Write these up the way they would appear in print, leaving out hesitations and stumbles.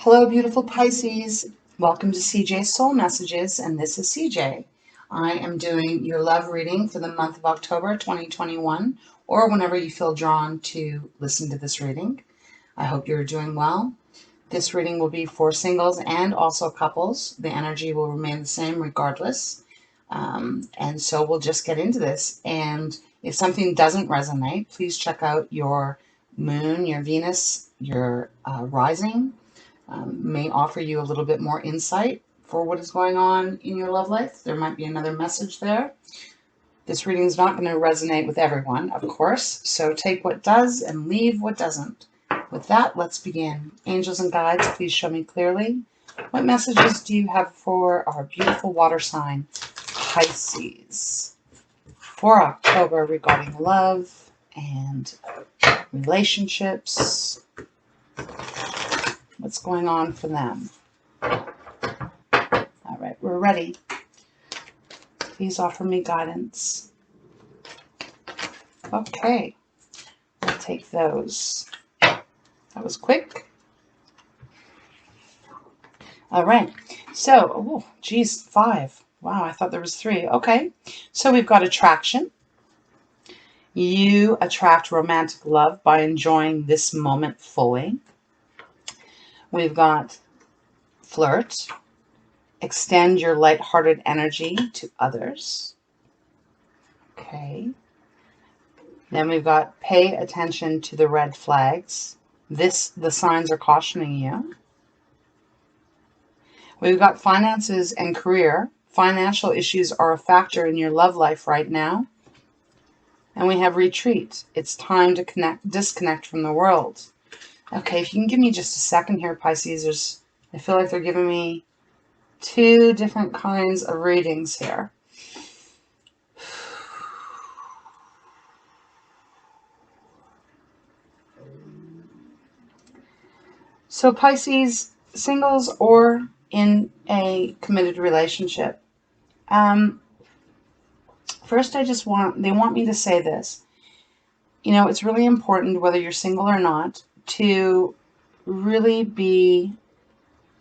Hello, beautiful Pisces. Welcome to CJ's Soul Messages, and this is CJ. I am doing your love reading for the month of October 2021, or whenever you feel drawn to listen to this reading. I hope you're doing well. This reading will be for singles and also couples. The energy will remain the same regardless. And so we'll just get into this. And if something doesn't resonate, please check out your moon, your Venus, your rising. May offer you a little bit more insight for what is going on in your love life. There might be another message there. This reading is not going to resonate with everyone, of course, so take what does and leave what doesn't. With that, let's begin. Angels and guides, please show me clearly. What messages do you have for our beautiful water sign, Pisces, for October regarding love and relationships? What's going on for them? All right, we're ready. Please offer me guidance. Okay, we'll take those. That was quick. All right, so, oh, geez, 5. Wow, I thought there was 3. Okay, so we've got attraction. You attract romantic love by enjoying this moment fully. We've got flirt. Extend your lighthearted energy to others. Okay. Then we've got pay attention to the red flags. The signs are cautioning you. We've got finances and career. Financial issues are a factor in your love life right now. And we have retreat. It's time to disconnect from the world. Okay, if you can give me just a second here, Pisces. I feel like they're giving me 2 different kinds of readings here. So Pisces, singles or in a committed relationship. First, they want me to say this. You know, it's really important, whether you're single or not, to really be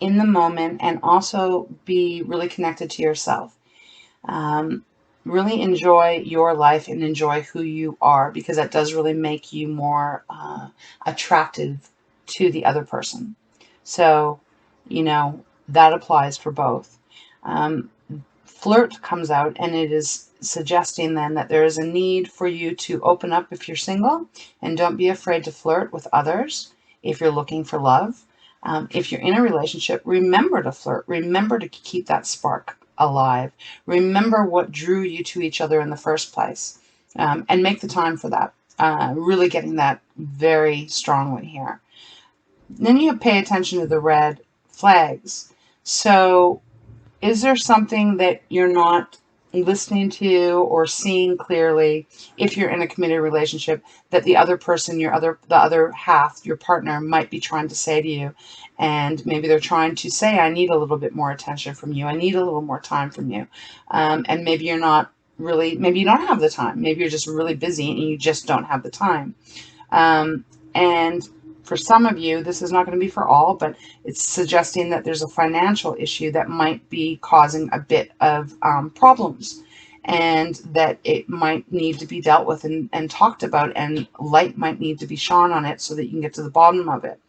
in the moment and also be really connected to yourself. Really enjoy your life and enjoy who you are, because that does really make you more attractive to the other person. So, you know, that applies for both. Flirt comes out, and it is suggesting then that there is a need for you to open up if you're single, and don't be afraid to flirt with others if you're looking for love. If you're in a relationship, remember to flirt. Remember to keep that spark alive. Remember what drew you to each other in the first place, and make the time for that. Really getting that very strongly here. Then you pay attention to the red flags. So is there something that you're not listening to or seeing clearly if you're in a committed relationship that the other person, the other half, your partner, might be trying to say to you? And maybe they're trying to say, I need a little bit more attention from you. I need a little more time from you. And maybe you're not really, maybe you don't have the time. Maybe you're just really busy and you just don't have the time. And for some of you, this is not going to be for all, but it's suggesting that there's a financial issue that might be causing a bit of problems, and that it might need to be dealt with and talked about, and light might need to be shone on it so that you can get to the bottom of it.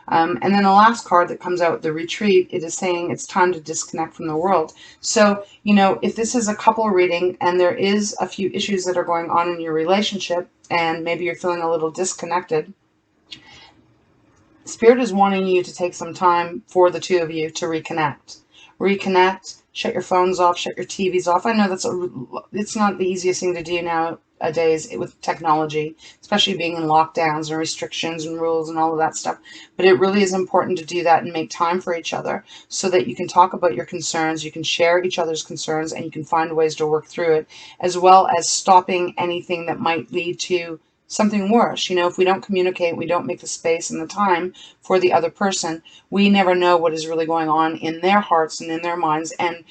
And then the last card that comes out, the retreat, it is saying it's time to disconnect from the world. So, you know, if this is a couple reading and there is a few issues that are going on in your relationship, and maybe you're feeling a little disconnected, Spirit is wanting you to take some time for the two of you to reconnect. Reconnect, shut your phones off, shut your TVs off. I know it's not the easiest thing to do nowadays with technology, especially being in lockdowns and restrictions and rules and all of that stuff. But it really is important to do that and make time for each other so that you can talk about your concerns, you can share each other's concerns, and you can find ways to work through it, as well as stopping anything that might lead to something worse. You know, if we don't communicate, we don't make the space and the time for the other person, we never know what is really going on in their hearts and in their minds. And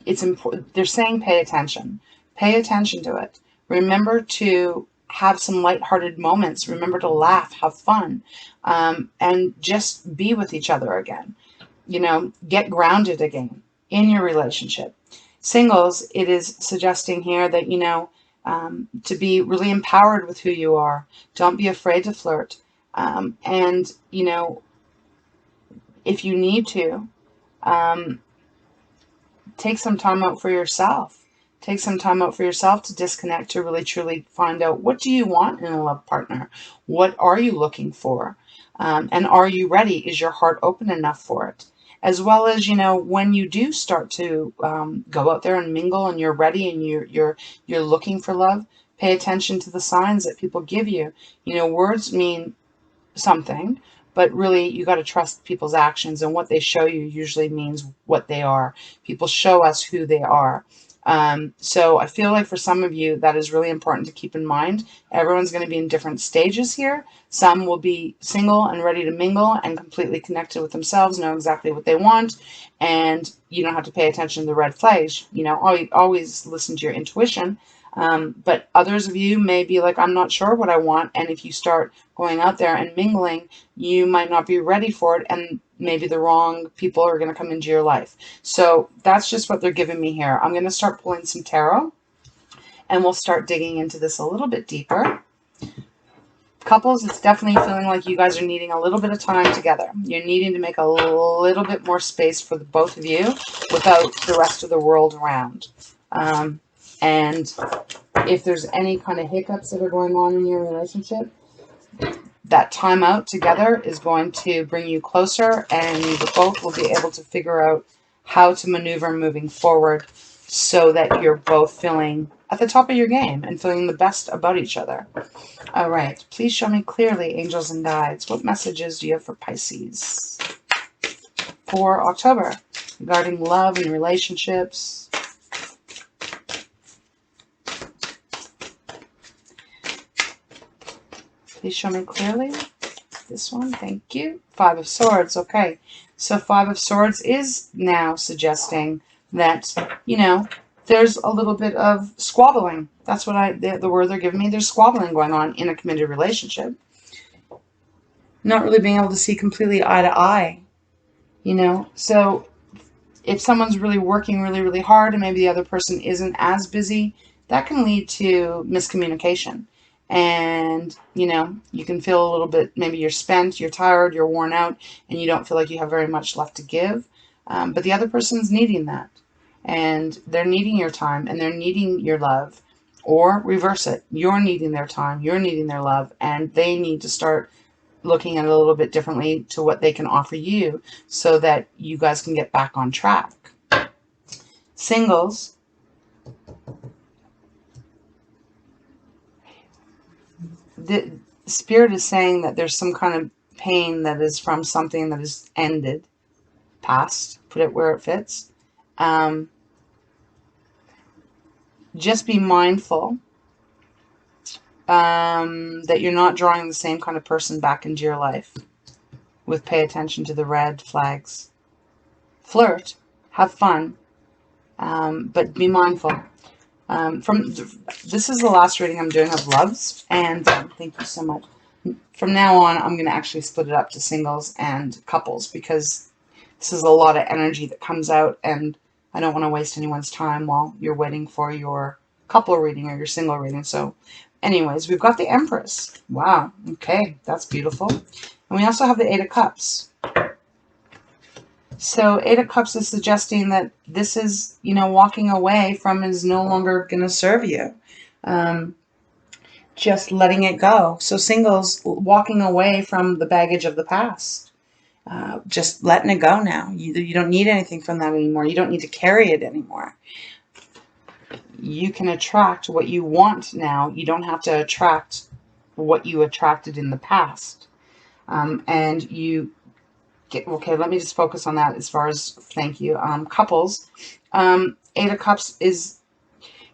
it's important. They're saying pay attention to it. Remember to have some lighthearted moments. Remember to laugh, have fun, and just be with each other again. You know, get grounded again in your relationship. Singles, it is suggesting here that, you know, to be really empowered with who you are. Don't be afraid to flirt. And, you know, if you need to, take some time out for yourself. Take some time out for yourself to disconnect, to really truly find out, what do you want in a love partner? What are you looking for? And are you ready? Is your heart open enough for it? As well as, you know, when you do start to go out there and mingle, and you're ready, and you're looking for love, pay attention to the signs that people give you. You know, words mean something, but really you got to trust people's actions, and what they show you usually means what they are. People show us who they are. So I feel like for some of you, that is really important to keep in mind. Everyone's going to be in different stages here. Some will be single and ready to mingle and completely connected with themselves, know exactly what they want, and you don't have to pay attention to the red flags. You know, always listen to your intuition. But others of you may be like, I'm not sure what I want. And if you start going out there and mingling, you might not be ready for it, and maybe the wrong people are going to come into your life. So that's just what they're giving me here. I'm going to start pulling some tarot, and we'll start digging into this a little bit deeper. Couples, it's definitely feeling like you guys are needing a little bit of time together. You're needing to make a little bit more space for the both of you without the rest of the world around. And if there's any kind of hiccups that are going on in your relationship, that time out together is going to bring you closer, and you both will be able to figure out how to maneuver moving forward so that you're both feeling at the top of your game and feeling the best about each other. All right, please show me clearly, angels and guides, what messages do you have for Pisces for October regarding love and relationships? Please show me clearly. This one, thank you. Five of Swords, okay. So Five of Swords is now suggesting that, you know, there's a little bit of squabbling. That's what the word they're giving me. There's squabbling going on in a committed relationship. Not really being able to see completely eye to eye, you know. So if someone's really working really, really hard, and maybe the other person isn't as busy, that can lead to miscommunication. And, you know, you can feel a little bit, maybe you're spent, you're tired, you're worn out, and you don't feel like you have very much left to give. But the other person's needing that. And they're needing your time, and they're needing your love. Or reverse it. You're needing their time, you're needing their love, and they need to start looking at it a little bit differently to what they can offer you so that you guys can get back on track. Singles, the Spirit is saying that there's some kind of pain that is from something that is ended, past, put it where it fits. Just be mindful that you're not drawing the same kind of person back into your life. With pay attention to the red flags. Flirt, have fun, but be mindful. This is the last reading I'm doing of loves, and thank you so much. From now on, I'm going to actually split it up to singles and couples, because this is a lot of energy that comes out, and I don't want to waste anyone's time while you're waiting for your couple reading or your single reading. So anyways, we've got the Empress. Wow. Okay. That's beautiful. And we also have the Eight of Cups. So Eight of Cups is suggesting that this is, you know, walking away from is no longer going to serve you. Just letting it go. So singles, walking away from the baggage of the past. Just letting it go now. You don't need anything from that anymore. You don't need to carry it anymore. You can attract what you want now. You don't have to attract what you attracted in the past. And you get, okay, let me just focus on that as far as, thank you, couples. Eight of Cups is,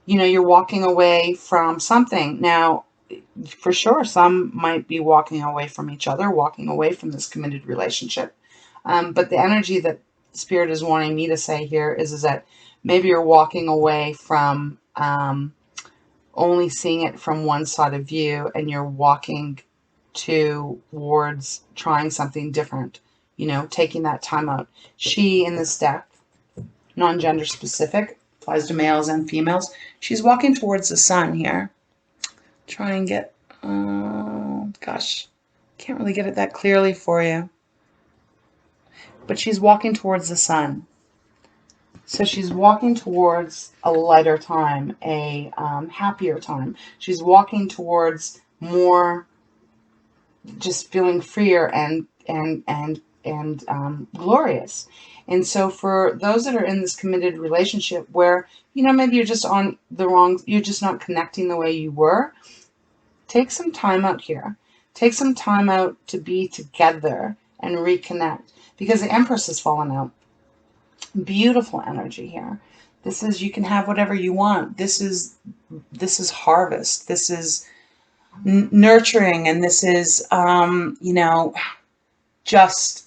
you know, you're walking away from something. Now, for sure, some might be walking away from each other, walking away from this committed relationship. But the energy that Spirit is wanting me to say here is that maybe you're walking away from only seeing it from one side of view, and you're walking towards trying something different, you know, taking that time out. She, in this deck, non-gender specific, applies to males and females. She's walking towards the sun here. Try and get, gosh, can't really get it that clearly for you. But she's walking towards the sun. So she's walking towards a lighter time, a happier time. She's walking towards more just feeling freer and glorious. And so for those that are in this committed relationship where, you know, maybe you're just on the wrong, you're just not connecting the way you were, take some time out here. Take some time out to be together and reconnect, because the Empress has fallen out. Beautiful energy here. This is, you can have whatever you want. This is harvest. This is nurturing, and this is, you know, just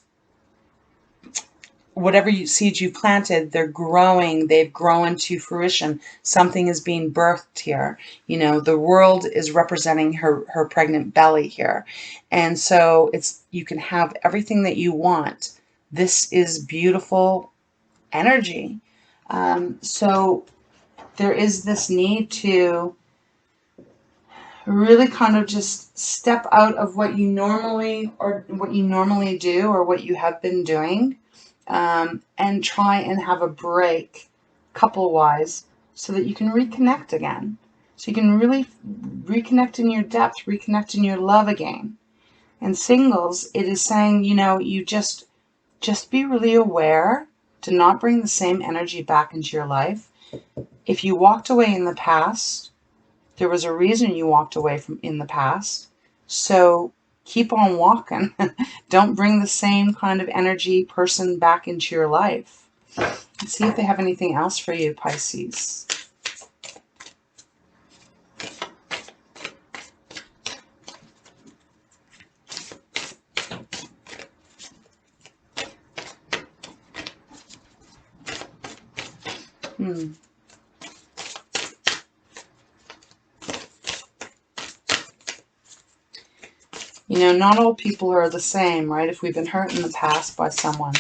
whatever seeds you planted, they're growing. They've grown to fruition. Something is being birthed here. You know, the world is representing her pregnant belly here. And so it's, you can have everything that you want. This is beautiful energy. So there is this need to really kind of just step out of what you normally do or what you have been doing, and try and have a break couple-wise so that you can reconnect again. So you can really reconnect in your depth, reconnect in your love again. And singles, it is saying, you know, you just be really aware to not bring the same energy back into your life. If you walked away in the past, there was a reason you walked away from in the past. So keep on walking. Don't bring the same kind of energy person back into your life. Let's see if they have anything else for you, Pisces. You know, not all people are the same, right? If we've been hurt in the past by someone,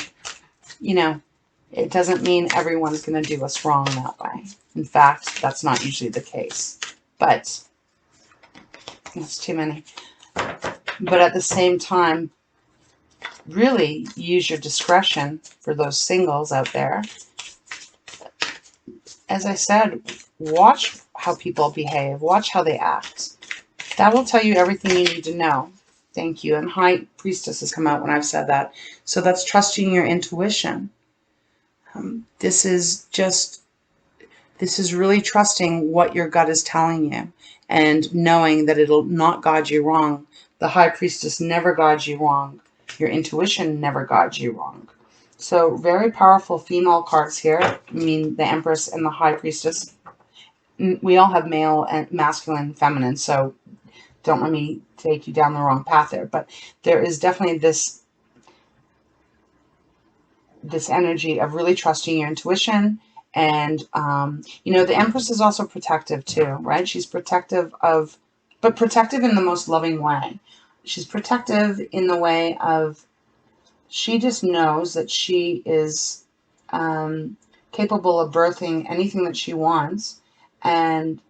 you know, it doesn't mean everyone's going to do us wrong that way. In fact, that's not usually the case. But that's too many. But at the same time, really use your discretion for those singles out there. As I said, watch how people behave. Watch how they act. That will tell you everything you need to know. Thank you. And High Priestess has come out when I've said that. So that's trusting your intuition. This is really trusting what your gut is telling you and knowing that it'll not guide you wrong. The High Priestess never guides you wrong. Your intuition never guides you wrong. So very powerful female cards here. I mean, the Empress and the High Priestess. We all have male and masculine, feminine, so don't let me take you down the wrong path there. But there is definitely this energy of really trusting your intuition. And, you know, the Empress is also protective too, right? She's protective of, but protective in the most loving way. She's protective in the way of, she just knows that she is capable of birthing anything that she wants. And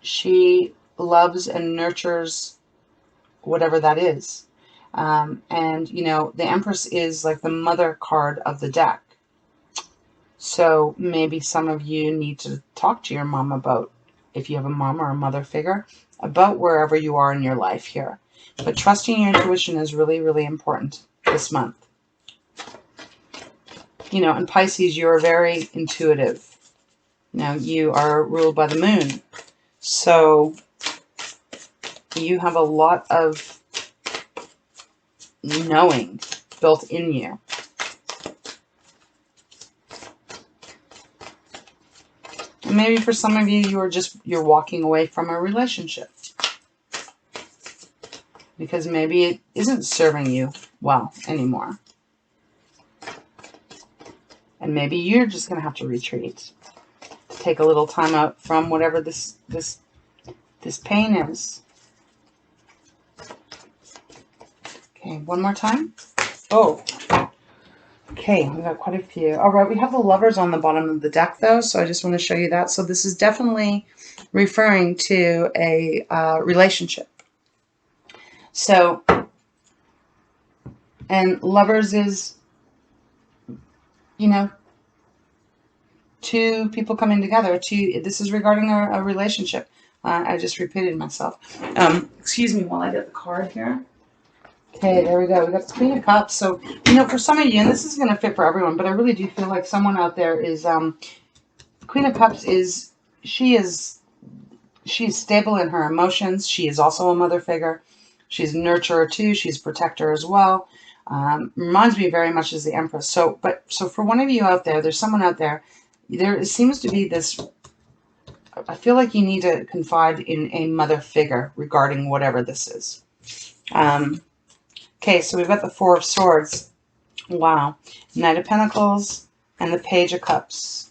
she loves and nurtures whatever that is. And, you know, the Empress is like the mother card of the deck. So maybe some of you need to talk to your mom about, if you have a mom or a mother figure, about wherever you are in your life here. But trusting your intuition is really, really important this month. You know, in Pisces, you're very intuitive. Now, you are ruled by the moon. So you have a lot of knowing built in you. And maybe for some of you, you're walking away from a relationship because maybe it isn't serving you well anymore. And maybe you're just going to have to retreat, take a little time out from whatever this this pain is. Okay, one more time. Oh, okay, we got quite a few. All right, we have the Lovers on the bottom of the deck, though, so I just want to show you that. So this is definitely referring to a relationship. So, and Lovers is, you know, two people coming together. This is regarding a relationship. I just repeated myself. Excuse me while I get the card here. Okay, there we go. We got the Queen of Cups. So, you know, for some of you, and this is going to fit for everyone, but I really do feel like someone out there is, the Queen of Cups is, she's stable in her emotions. She is also a mother figure. She's a nurturer too. She's a protector as well. Reminds me very much as the Empress. So for one of you out there, there's someone out there, there seems to be this, I feel like you need to confide in a mother figure regarding whatever this is. Okay, so we've got the Four of Swords. Wow. Knight of Pentacles and the Page of Cups.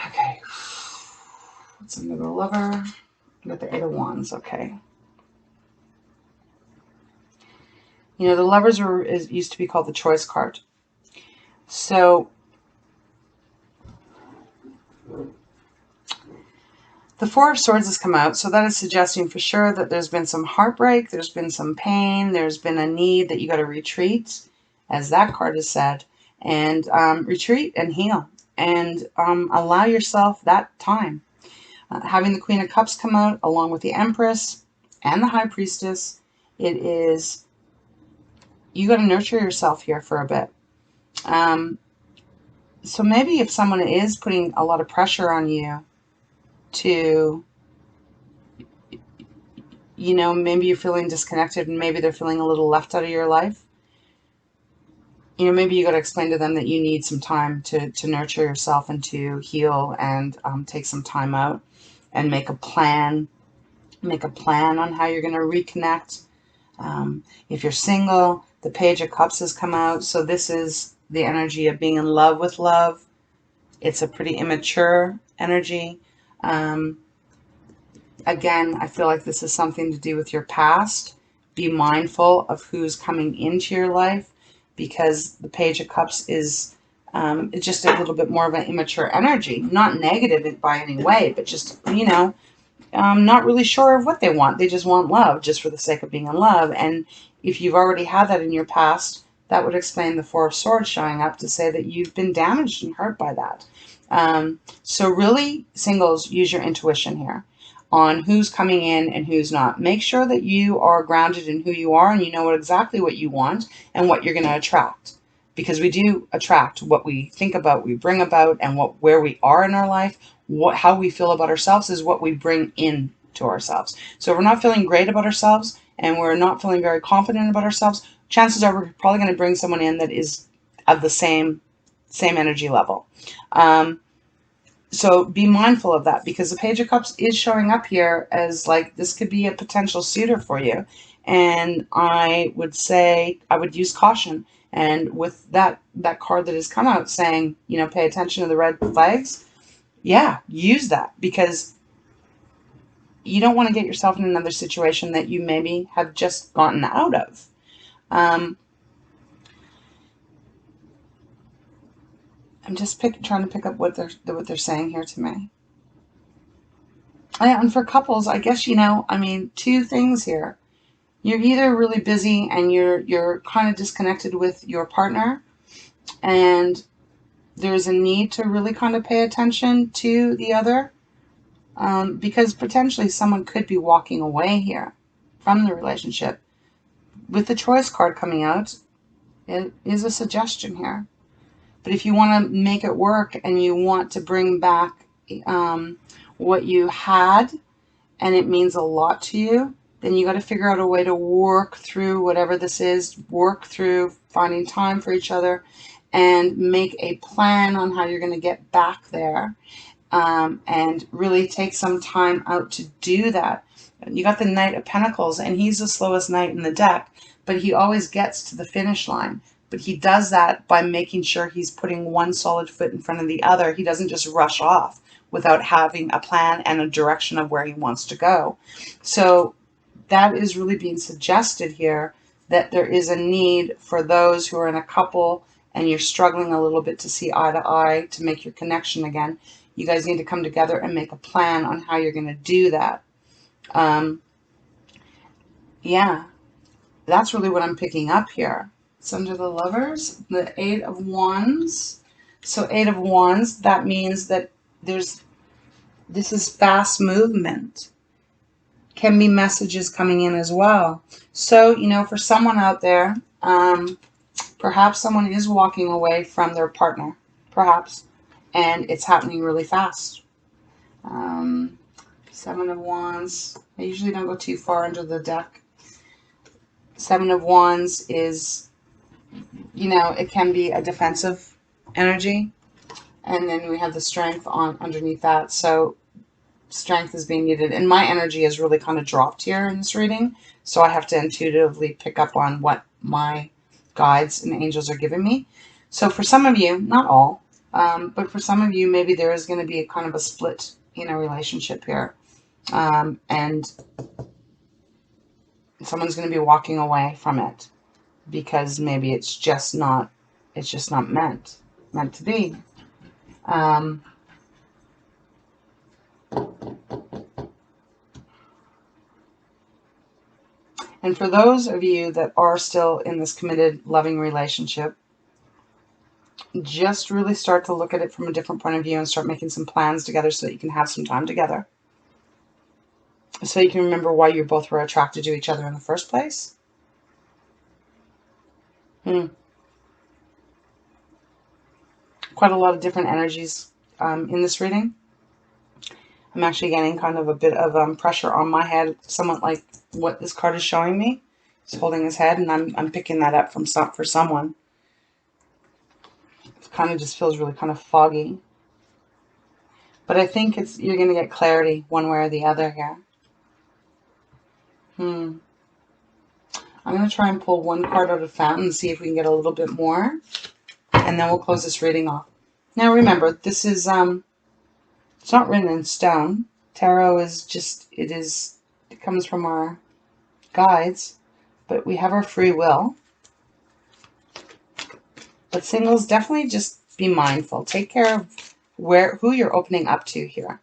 Okay. What's another Lover? We got the Eight of Wands. Okay. You know, the Lovers used to be called the Choice card. So, the Four of Swords has come out, so that is suggesting for sure that there's been some heartbreak, there's been some pain, there's been a need that you got to retreat, as that card has said, and retreat and heal, and allow yourself that time. Having the Queen of Cups come out, along with the Empress and the High Priestess, it is, you got to nurture yourself here for a bit. So maybe if someone is putting a lot of pressure on you, to, you know, maybe you're feeling disconnected and maybe they're feeling a little left out of your life. You know, maybe you got to explain to them that you need some time to nurture yourself and to heal and take some time out and make a plan. Make a plan on how you're going to reconnect. If you're single, the Page of Cups has come out. So this is the energy of being in love with love. It's a pretty immature energy. Again, I feel like this is something to do with your past. Be mindful of who's coming into your life, because the Page of Cups is it's just a little bit more of an immature energy. Not negative by any way, but just, you know, not really sure of what they want. They just want love just for the sake of being in love. And if you've already had that in your past, that would explain the Four of Swords showing up to say that you've been damaged and hurt by that. So really, singles, use your intuition here on who's coming in and who's not. Make sure that you are grounded in who you are and you know exactly what you want and what you're going to attract. Because we do attract what we think about, we bring about, and where we are in our life, how we feel about ourselves is what we bring in to ourselves. So if we're not feeling great about ourselves and we're not feeling very confident about ourselves, chances are we're probably going to bring someone in that is of the same energy level. So be mindful of that, because the Page of Cups is showing up here as like this could be a potential suitor for you. And I would say I would use caution. And with that card that has come out saying, you know, pay attention to the red flags, yeah, use that, because you don't want to get yourself in another situation that you maybe have just gotten out of. I'm just trying to pick up what they're saying here to me. And for couples, I guess, you know, I mean, two things here. You're either really busy and you're kind of disconnected with your partner, and there's a need to really kind of pay attention to the other, because potentially someone could be walking away here from the relationship. With the Choice card coming out, it is a suggestion here. But if you want to make it work and you want to bring back what you had, and it means a lot to you, then you got to figure out a way to work through whatever this is, work through finding time for each other, and make a plan on how you're going to get back there, and really take some time out to do that. You got the Knight of Pentacles, and he's the slowest knight in the deck, but he always gets to the finish line. But he does that by making sure he's putting one solid foot in front of the other. He doesn't just rush off without having a plan and a direction of where he wants to go. So that is really being suggested here, that there is a need for those who are in a couple and you're struggling a little bit to see eye to eye to make your connection again. You guys need to come together and make a plan on how you're going to do that. Yeah, that's really what I'm picking up here. It's under the Lovers, the Eight of Wands. So Eight of Wands, that means that this is fast movement. Can be messages coming in as well. So, you know, for someone out there, perhaps someone is walking away from their partner, perhaps, and it's happening really fast. Seven of Wands. I usually don't go too far under the deck. Seven of Wands is, you know, it can be a defensive energy. And then we have the Strength on underneath that. So strength is being needed. And my energy is really kind of dropped here in this reading. So I have to intuitively pick up on what my guides and angels are giving me. So for some of you, not all, but for some of you, maybe there is going to be a kind of a split, you know, relationship here. And someone's going to be walking away from it because maybe it's just not meant to be. And for those of you that are still in this committed, loving relationship, just really start to look at it from a different point of view and start making some plans together so that you can have some time together. So you can remember why you both were attracted to each other in the first place. Quite a lot of different energies in this reading. I'm actually getting kind of a bit of pressure on my head, somewhat like what this card is showing me. He's holding his head, and I'm picking that up for someone. It kind of just feels really kind of foggy. But I think you're going to get clarity one way or the other here. I'm going to try and pull one card out of Fountain and see if we can get a little bit more. And then we'll close this reading off. Now remember, this is, it's not written in stone. Tarot is just, it comes from our guides, but we have our free will. But singles, definitely just be mindful. Take care of who you're opening up to here.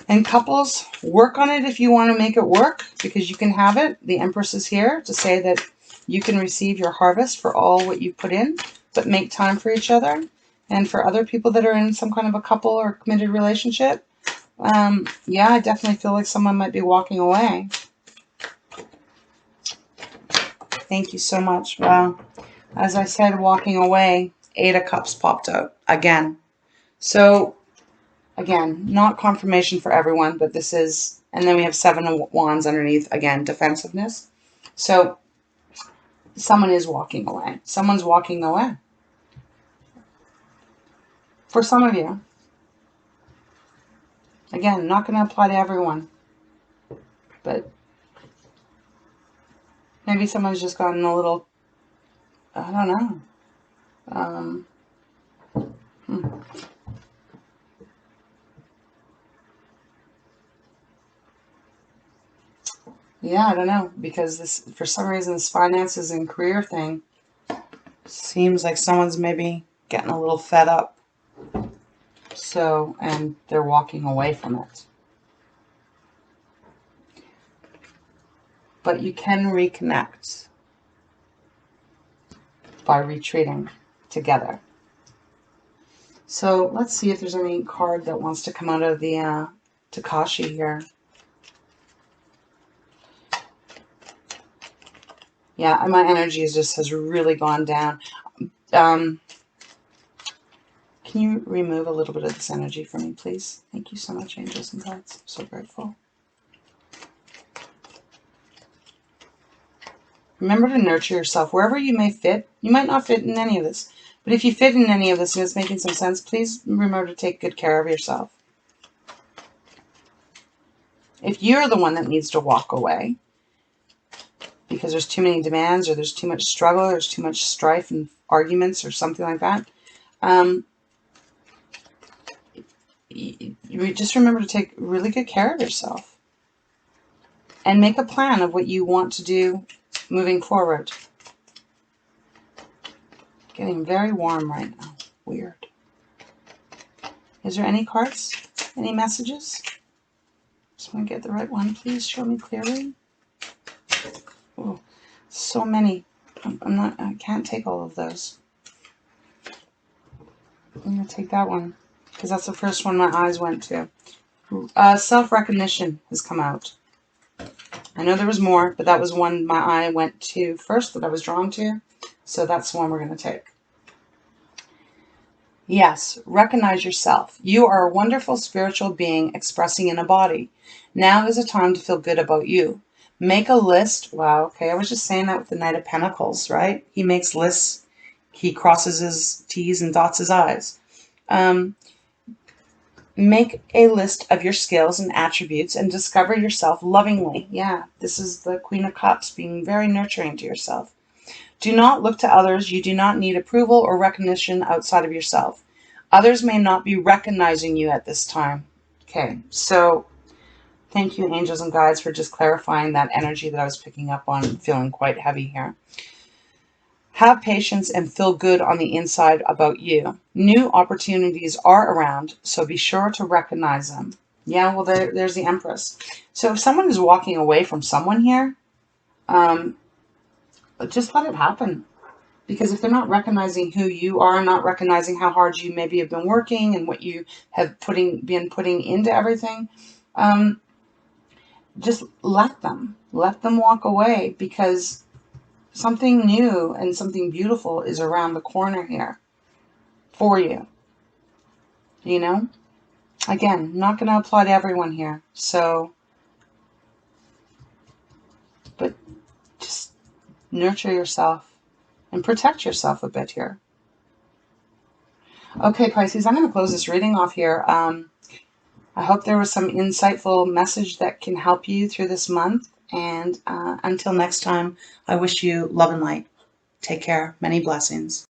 And couples, work on it if you want to make it work, because you can have it. The Empress is here to say that you can receive your harvest for all what you put in, but make time for each other. And for other people that are in some kind of a couple or committed relationship, yeah, I definitely feel like someone might be walking away. Thank you so much. Well, as I said, walking away, Eight of Cups popped out again. So, again, not confirmation for everyone, but this is, and then we have Seven of Wands underneath, again, defensiveness. So, someone is walking away. Someone's walking away. For some of you. Again, not going to apply to everyone. But maybe someone's just gotten a little, I don't know. Yeah, I don't know. Because this, for some reason, this finances and career thing seems like someone's maybe getting a little fed up. So, and they're walking away from it. But you can reconnect by retreating together. So let's see if there's any card that wants to come out of the Tikashi here. Yeah, my energy has really gone down. Can you remove a little bit of this energy for me, please? Thank you so much, angels and guides. I'm so grateful. Remember to nurture yourself wherever you may fit. You might not fit in any of this, but if you fit in any of this and it's making some sense, please remember to take good care of yourself. If you're the one that needs to walk away because there's too many demands or there's too much struggle, there's too much strife and arguments or something like that, you just remember to take really good care of yourself and make a plan of what you want to do moving forward. Getting very warm right now. Weird. Is there any cards? Any messages? Just want to get the right one. Please show me clearly. Oh, so many. I can't take all of those. I'm going to take that one because that's the first one my eyes went to. Self-recognition has come out. I know there was more, but that was one my eye went to first that I was drawn to. So that's the one we're going to take. Yes, recognize yourself. You are a wonderful spiritual being expressing in a body. Now is a time to feel good about you. Make a list. Wow, okay, I was just saying that with the Knight of Pentacles, right? He makes lists. He crosses his T's and dots his I's. Make a list of your skills and attributes and discover yourself lovingly. Yeah, this is the Queen of Cups, being very nurturing to yourself. Do not look to others. You do not need approval or recognition outside of yourself. Others may not be recognizing you at this time. Okay, so thank you, angels and guides, for just clarifying that energy that I was picking up on, feeling quite heavy here. Have patience and feel good on the inside about you. New opportunities are around, so be sure to recognize them. Yeah, well, there's the Empress. So if someone is walking away from someone here, just let it happen. Because if they're not recognizing who you are, not recognizing how hard you maybe have been working and what you have been putting into everything, just let them walk away, because something new and something beautiful is around the corner here for you. You know? Again, I'm not going to apply to everyone here. So, but just nurture yourself and protect yourself a bit here. Okay, Pisces, I'm going to close this reading off here. I hope there was some insightful message that can help you through this month. And until next time, I wish you love and light. Take care. Many blessings.